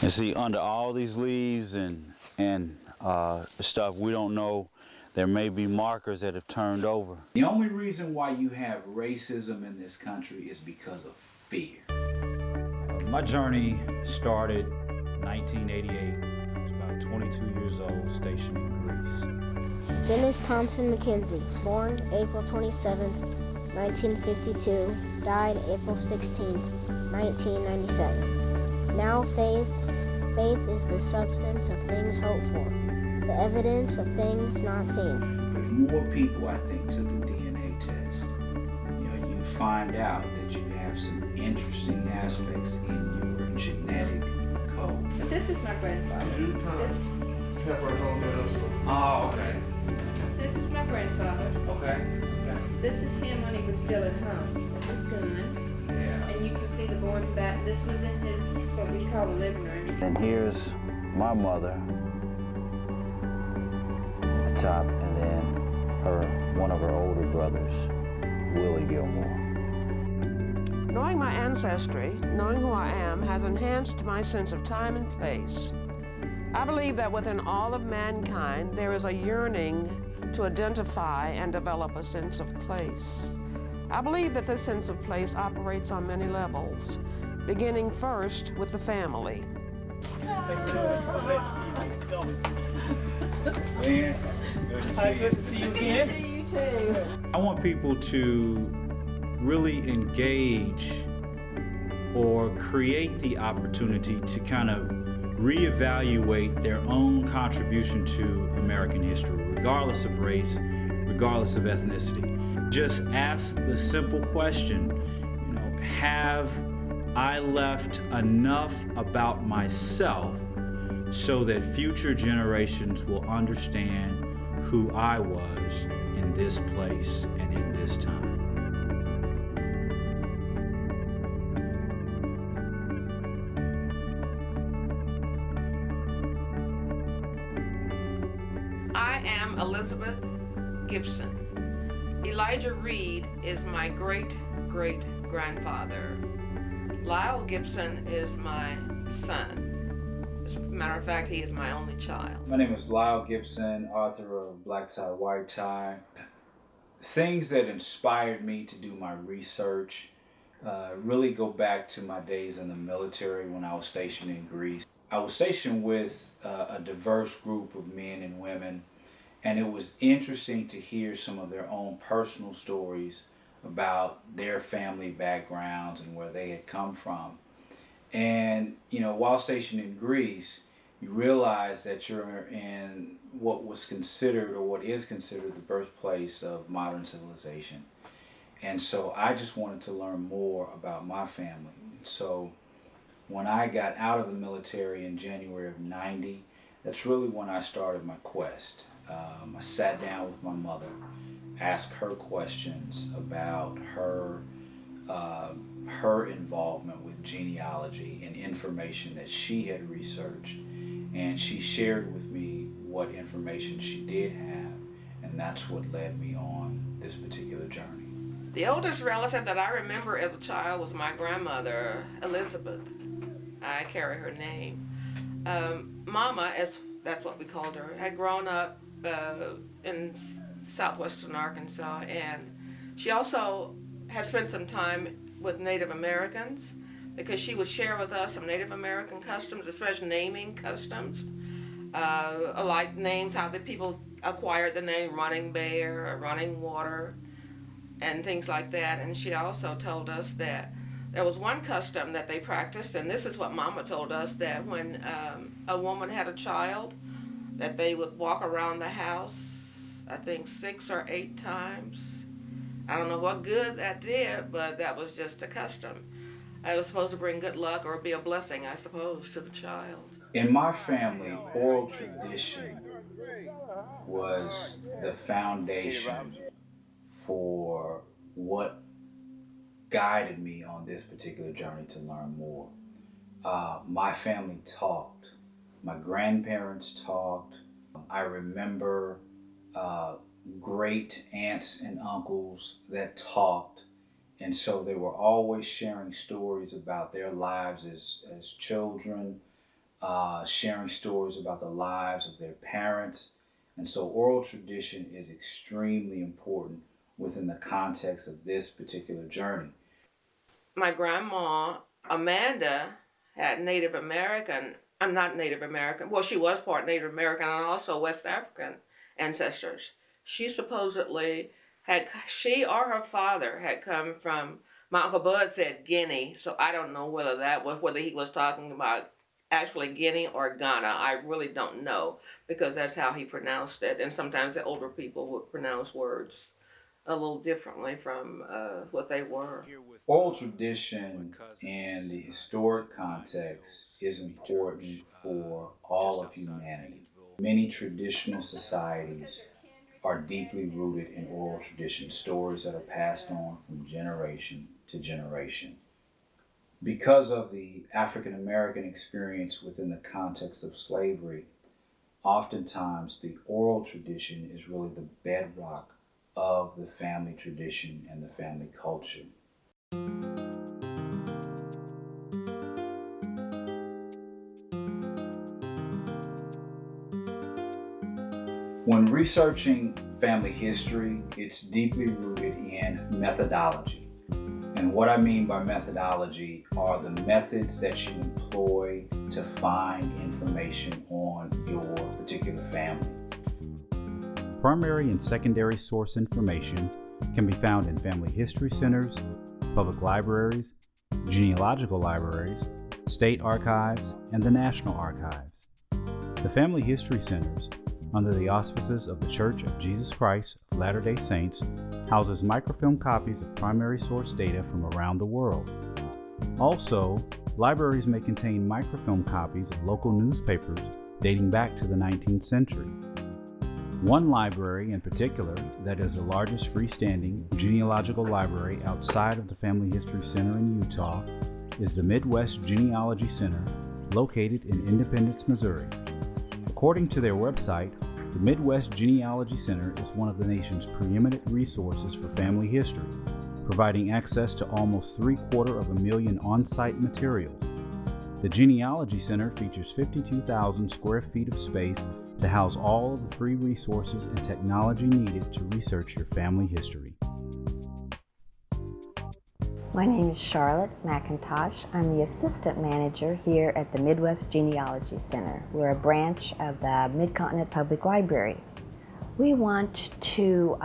And see, under all these leaves and stuff, we don't know. There may be markers that have turned over. The only reason why you have racism in this country is because of fear. My journey started 1988. I was about 22 years old, stationed in Greece. Dennis Thompson McKenzie, born April 27, 1952, died April 16, 1997. Now faith is the substance of things hoped for, the evidence of things not seen. If more people, I think, took a DNA test, you'd find out that you have some interesting aspects in your genetic code. But this is my grandfather. Could you kind of pepper and hold that up so? Oh, okay. This is my grandfather. Okay. This is him when he was still at home with his gun. Yeah. And you can see the board back. This was in his, what we call a living room. And here's my mother at the top, and then one of her older brothers, Willie Gilmore. Knowing my ancestry, knowing who I am, has enhanced my sense of time and place. I believe that within all of mankind, there is a yearning to identify and develop a sense of place. I believe that this sense of place operates on many levels, beginning first with the family. Good to see you too. I want people to really engage or create the opportunity to kind of reevaluate their own contribution to American history, regardless of race, regardless of ethnicity. Just ask the simple question, have I left enough about myself so that future generations will understand who I was in this place and in this time? I am Elizabeth Gibson. Elijah Reed is my great-great-grandfather. Lyle Gibson is my son. As a matter of fact, he is my only child. My name is Lyle Gibson, author of Black Tie, White Tie. Things that inspired me to do my research really go back to my days in the military when I was stationed in Greece. I was stationed with a diverse group of men and women, and it was interesting to hear some of their own personal stories about their family backgrounds and where they had come from. And, while stationed in Greece, you realize that you're in what was considered or what is considered the birthplace of modern civilization. And so I just wanted to learn more about my family. So when I got out of the military in January of '90, that's really when I started my quest. I sat down with my mother, asked her questions about her involvement with genealogy and information that she had researched, and she shared with me what information she did have, and that's what led me on this particular journey. The oldest relative that I remember as a child was my grandmother, Elizabeth. I carry her name. Mama, as that's what we called her, had grown up in southwestern Arkansas, and she also had spent some time with Native Americans because she would share with us some Native American customs, especially naming customs, like names, how the people acquired the name Running Bear or Running Water and things like that. And she also told us that there was one custom that they practiced, and this is what Mama told us, that when a woman had a child, that they would walk around the house, I think 6 or 8 times. I don't know what good that did, but that was just a custom. It was supposed to bring good luck or be a blessing, I suppose, to the child. In my family, oral tradition was the foundation for what guided me on this particular journey to learn more. My family talked. My grandparents talked. I remember great aunts and uncles that talked, and so they were always sharing stories about their lives as children, sharing stories about the lives of their parents. And so oral tradition is extremely important within the context of this particular journey. My grandma, Amanda, had Native American, I'm not Native American, well, she was part Native American and also West African ancestors. She supposedly she or her father had come from, my Uncle Bud said Guinea, so I don't know whether he was talking about actually Guinea or Ghana. I really don't know, because that's how he pronounced it. And sometimes the older people would pronounce words a little differently from what they were. Oral tradition in the historic context is important for all of humanity. Many traditional societies are deeply rooted in oral tradition, stories that are passed on from generation to generation. Because of the African American experience within the context of slavery, oftentimes the oral tradition is really the bedrock of the family tradition and the family culture. When researching family history, it's deeply rooted in methodology. And what I mean by methodology are the methods that you employ to find information on your particular family. Primary and secondary source information can be found in family history centers, public libraries, genealogical libraries, state archives, and the National Archives. The Family History Centers, under the auspices of the Church of Jesus Christ of Latter-day Saints, houses microfilm copies of primary source data from around the world. Also, libraries may contain microfilm copies of local newspapers dating back to the 19th century. One library in particular that is the largest freestanding genealogical library outside of the Family History Center in Utah is the Midwest Genealogy Center, located in Independence, Missouri. According to their website, the Midwest Genealogy Center is one of the nation's preeminent resources for family history, providing access to almost 750,000 on-site materials. The Genealogy Center features 52,000 square feet of space to house all of the free resources and technology needed to research your family history. My name is Charlotte McIntosh. I'm the assistant manager here at the Midwest Genealogy Center. We're a branch of the Mid-Continent Public Library. We want to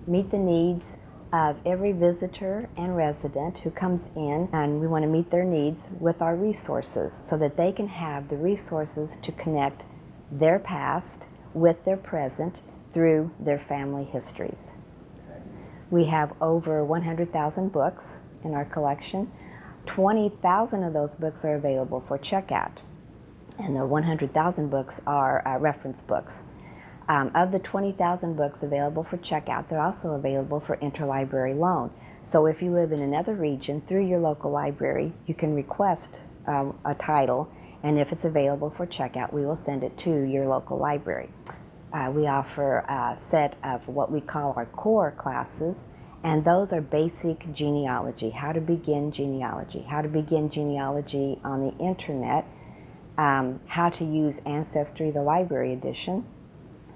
meet the needs of every visitor and resident who comes in, and we want to meet their needs with our resources so that they can have the resources to connect their past with their present through their family histories. We have over 100,000 books in our collection. 20,000 of those books are available for checkout, and the 100,000 books are reference books. Of the 20,000 books available for checkout, they're also available for interlibrary loan. So if you live in another region, through your local library, you can request a title, and if it's available for checkout, we will send it to your local library. We offer a set of what we call our core classes, and those are basic genealogy, how to begin genealogy on the internet, how to use Ancestry, the library edition,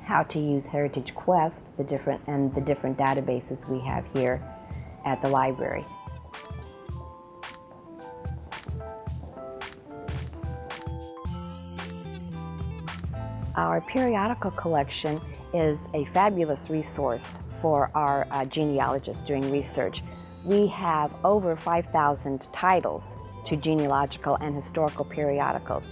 how to use Heritage Quest, the different databases we have here at the library. Our periodical collection is a fabulous resource for our genealogists doing research. We have over 5,000 titles to genealogical and historical periodicals.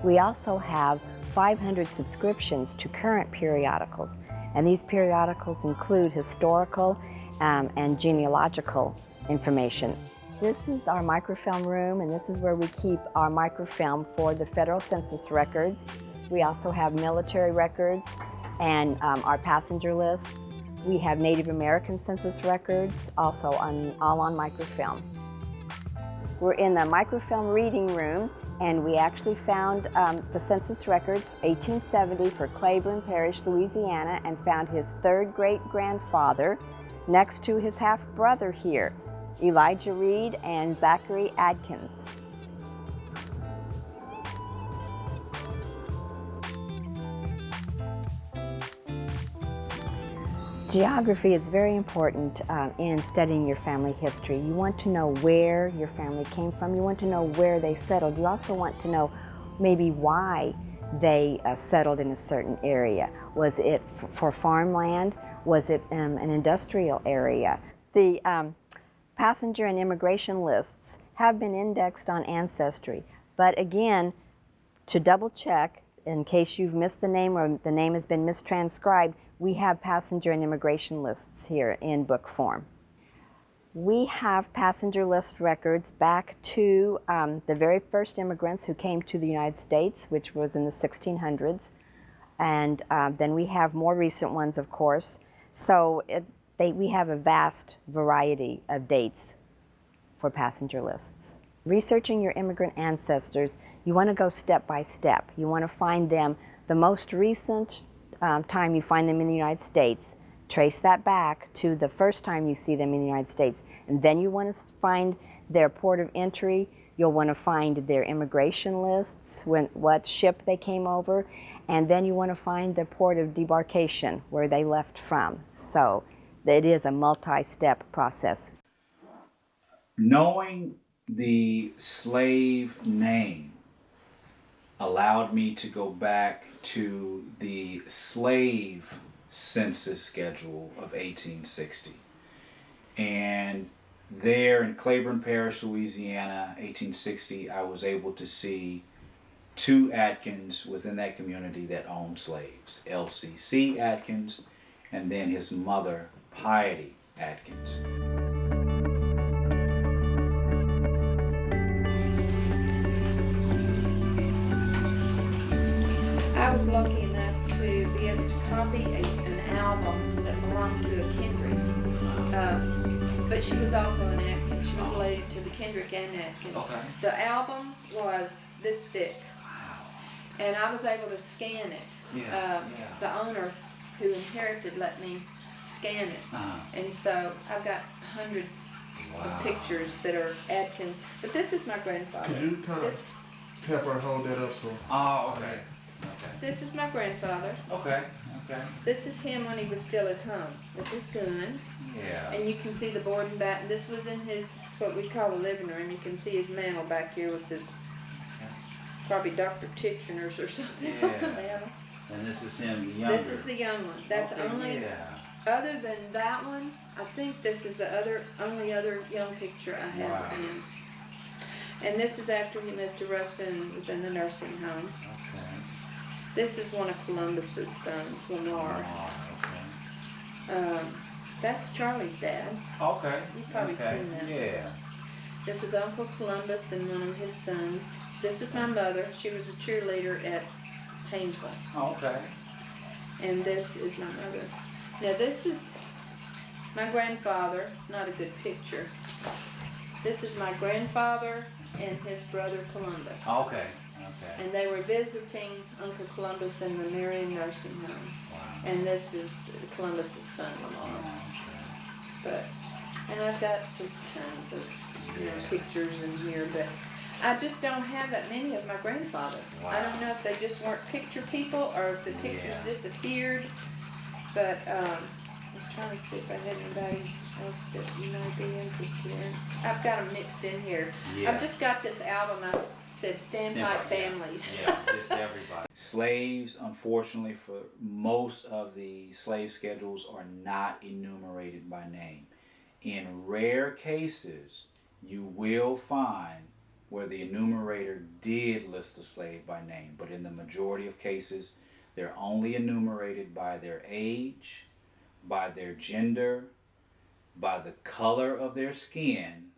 We also have 500 subscriptions to current periodicals, and these periodicals include historical and genealogical information. This is our microfilm room, and this is where we keep our microfilm for the federal census records. We also have military records and our passenger lists. We have Native American census records, also all on microfilm. We're in the microfilm reading room, and we actually found the census records, 1870, for Claiborne Parish, Louisiana, and found his third great-grandfather next to his half-brother here, Elijah Reed and Zachary Atkins. Geography is very important in studying your family history. You want to know where your family came from. You want to know where they settled. You also want to know maybe why they settled in a certain area. Was it for farmland? Was it an industrial area? The passenger and immigration lists have been indexed on Ancestry, but again, to double check, in case you've missed the name or the name has been mistranscribed, we have passenger and immigration lists here in book form. We have passenger list records back to the very first immigrants who came to the United States, which was in the 1600s, and then we have more recent ones, of course. So we have a vast variety of dates for passenger lists. Researching your immigrant ancestors, you want to go step by step. You want to find them the most recent time you find them in the United States, trace that back to the first time you see them in the United States, and then you want to find their port of entry. You'll want to find their immigration lists, what ship they came over, and then you want to find the port of debarkation, where they left from. So it is a multi-step process. Knowing the slave name allowed me to go back to the slave census schedule of 1860. And there in Claiborne Parish, Louisiana, 1860, I was able to see 2 Atkins within that community that owned slaves. LCC Atkins, and then his mother, Piety Atkins. I was lucky enough to be able to copy an album that belonged to a Kendrick. But she was also an Atkins. She was related to the Kendrick and Atkins. Okay. The album was this thick. And I was able to scan it. The owner who inherited let me scan it. And so I've got hundreds of pictures that are Atkins. But this is my grandfather. Could you kind of pepper and hold that up so? Oh, okay. This is my grandfather. Okay. This is him when he was still at home with his gun. Yeah. And you can see the board and batten. This was in his, what we call a living room. You can see his mantle back here with his, probably Dr. Titchener's or something on the mantle. And this is him younger. This is the young one. That's only, other than that one, I think this is the only other young picture I have of him. And this is after he moved to Ruston and was in the nursing home. Okay. This is one of Columbus's sons, Lamar. That's Charlie's dad. Okay. You've probably seen that. Yeah. This is Uncle Columbus and one of his sons. This is my mother. She was a cheerleader at Painesville. Okay. And this is my mother. Now this is my grandfather. It's not a good picture. This is my grandfather and his brother Columbus. Okay. And they were visiting Uncle Columbus in the Marion nursing home. Wow. And this is Columbus's son, Lamar. And I've got just tons of pictures in here, but I just don't have that many of my grandfather. Wow. I don't know if they just weren't picture people or if the pictures disappeared, but I was trying to see if I had anybody else that you might be interested in. I've got them mixed in here. I've just got this album. I said Standpipe Families. Just everybody. Slaves, unfortunately, for most of the slave schedules are not enumerated by name. In rare cases, you will find where the enumerator did list the slave by name, but in the majority of cases, they're only enumerated by their age, by their gender, by the color of their skin,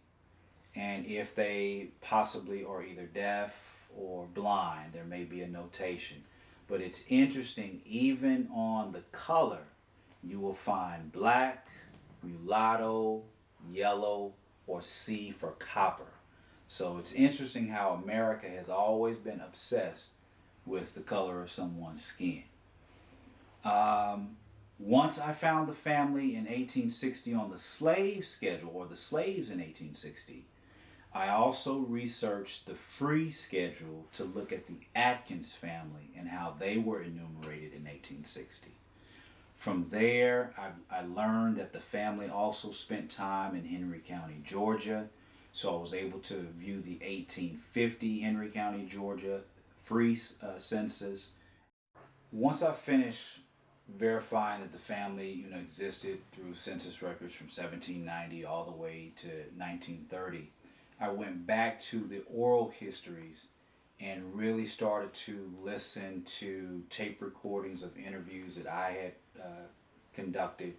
and if they possibly are either deaf or blind, there may be a notation. But it's interesting, even on the color, you will find black, mulatto, yellow, or C for copper. So it's interesting how America has always been obsessed with the color of someone's skin. Once I found the family in 1860 on the slave schedule, or the slaves in 1860, I also researched the free schedule to look at the Atkins family and how they were enumerated in 1860. From there, I learned that the family also spent time in Henry County, Georgia. So I was able to view the 1850 Henry County, Georgia free census. Once I finished verifying that the family, existed through census records from 1790 all the way to 1930, I went back to the oral histories and really started to listen to tape recordings of interviews that I had conducted,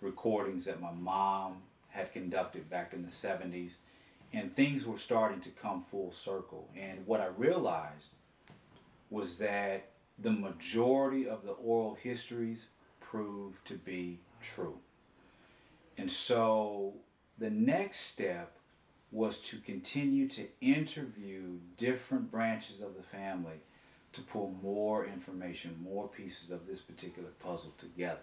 recordings that my mom had conducted back in the 70s, and things were starting to come full circle. And what I realized was that the majority of the oral histories proved to be true. And so the next step was to continue to interview different branches of the family to pull more information, more pieces of this particular puzzle together.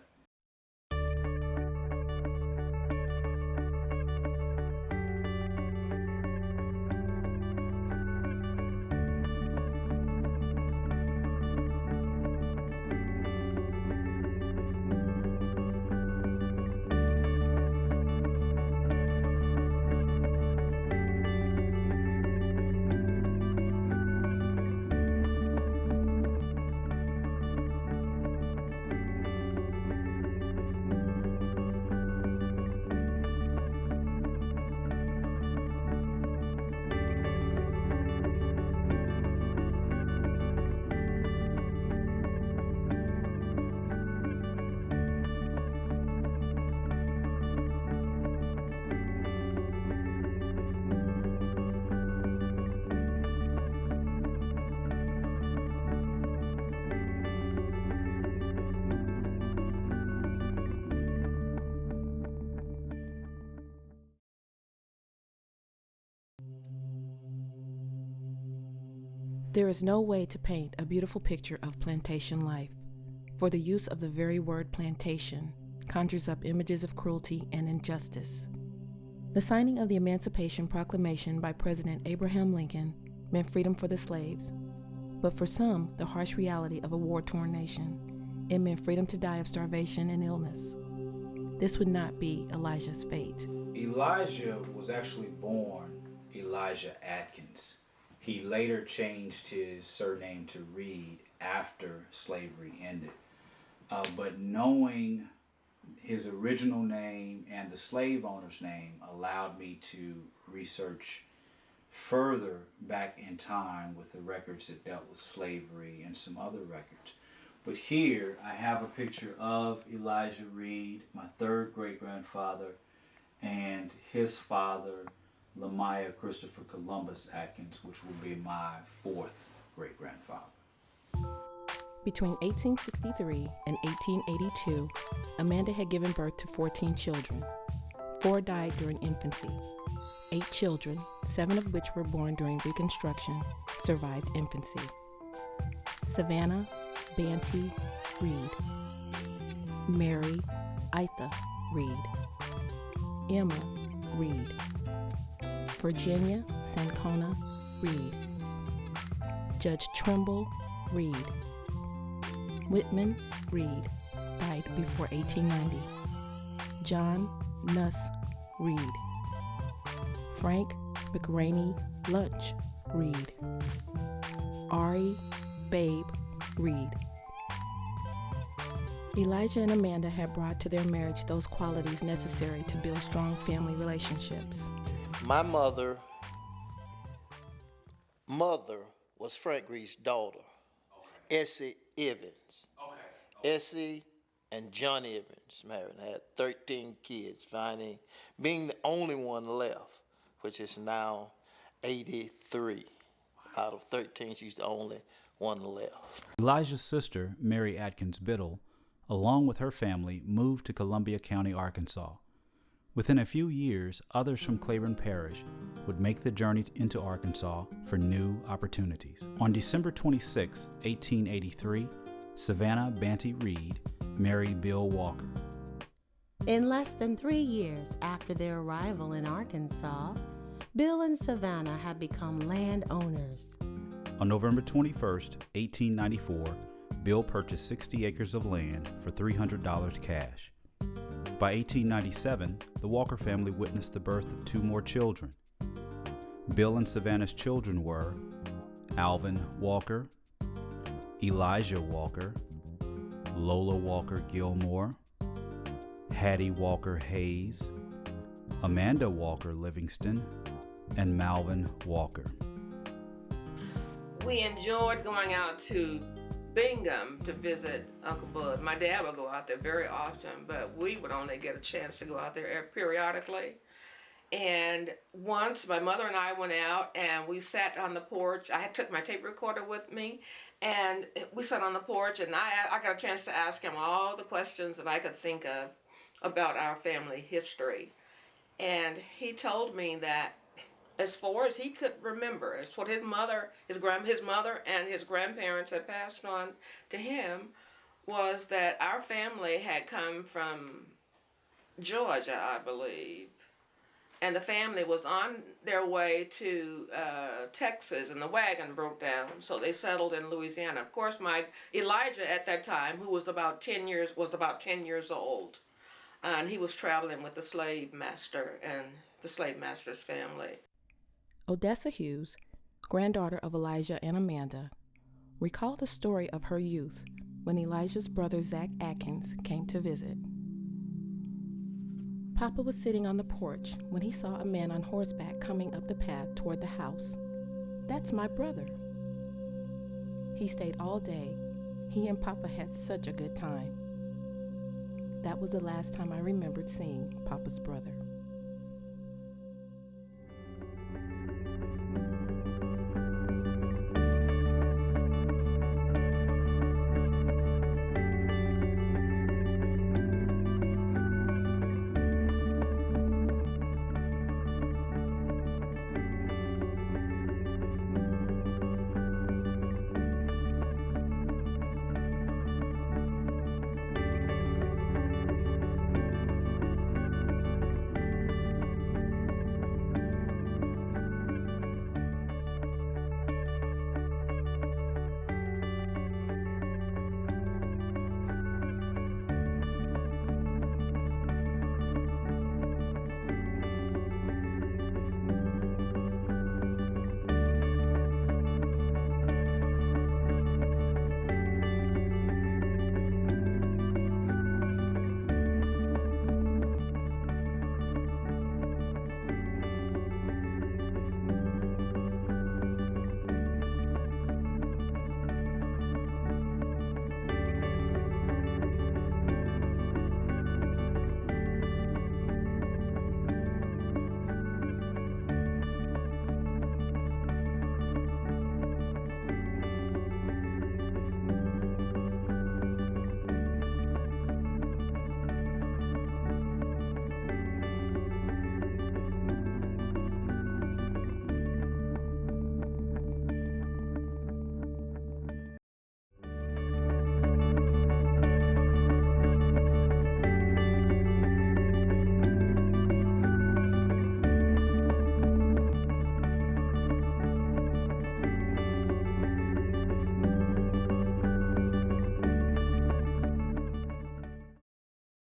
There is no way to paint a beautiful picture of plantation life, for the use of the very word plantation conjures up images of cruelty and injustice. The signing of the Emancipation Proclamation by President Abraham Lincoln meant freedom for the slaves, but for some, the harsh reality of a war-torn nation, it meant freedom to die of starvation and illness. This would not be Elijah's fate. Elijah was actually born Elijah Atkins. He later changed his surname to Reed after slavery ended. But knowing his original name and the slave owner's name allowed me to research further back in time with the records that dealt with slavery and some other records. But here I have a picture of Elijah Reed, my third great-grandfather, and his father, Lamaya Christopher Columbus Atkins, which will be my fourth great-grandfather. Between 1863 and 1882, Amanda had given birth to 14 children. 4 died during infancy. 8 children, 7 of which were born during Reconstruction, survived infancy. Savannah Banty Reed, Mary Itha Reed, Emma Reed, Virginia Sancona Reed, Judge Trimble Reed, Whitman Reed died before 1890, John Nuss Reed, Frank McRaney Lunch Reed, Ari Babe Reed. Elijah and Amanda had brought to their marriage those qualities necessary to build strong family relationships. My mother was Frank Reed's daughter, Essie Evans. Essie and John Evans married and had 13 kids, being the only one left, which is now 83. Out of 13, she's the only one left. Elijah's sister, Mary Atkins Biddle, along with her family, moved to Columbia County, Arkansas. Within a few years, others from Claiborne Parish would make the journey into Arkansas for new opportunities. On December 26, 1883, Savannah Banty Reed married Bill Walker. In less than 3 years after their arrival in Arkansas, Bill and Savannah had become landowners. On November 21, 1894, Bill purchased 60 acres of land for $300 cash. By 1897, the Walker family witnessed the birth of 2 more children. Bill and Savannah's children were Alvin Walker, Elijah Walker, Lola Walker Gilmore, Hattie Walker Hayes, Amanda Walker Livingston, and Malvin Walker. We enjoyed going out to Bingham to visit Uncle Bud. My dad would go out there very often, but we would only get a chance to go out there periodically. And once my mother and I went out and we sat on the porch. I took my tape recorder with me, and we sat on the porch, and I got a chance to ask him all the questions that I could think of about our family history. And he told me that as far as he could remember, it's what his mother and his grandparents had passed on to him, was that our family had come from Georgia, I believe. And the family was on their way to Texas, and the wagon broke down, so they settled in Louisiana. Of course, my Elijah at that time, who was about 10 years old, and he was traveling with the slave master and the slave master's family. Odessa Hughes, granddaughter of Elijah and Amanda, recalled a story of her youth when Elijah's brother Zach Atkins came to visit. Papa was sitting on the porch when he saw a man on horseback coming up the path toward the house. "That's my brother." He stayed all day. He and Papa had such a good time. That was the last time I remembered seeing Papa's brother.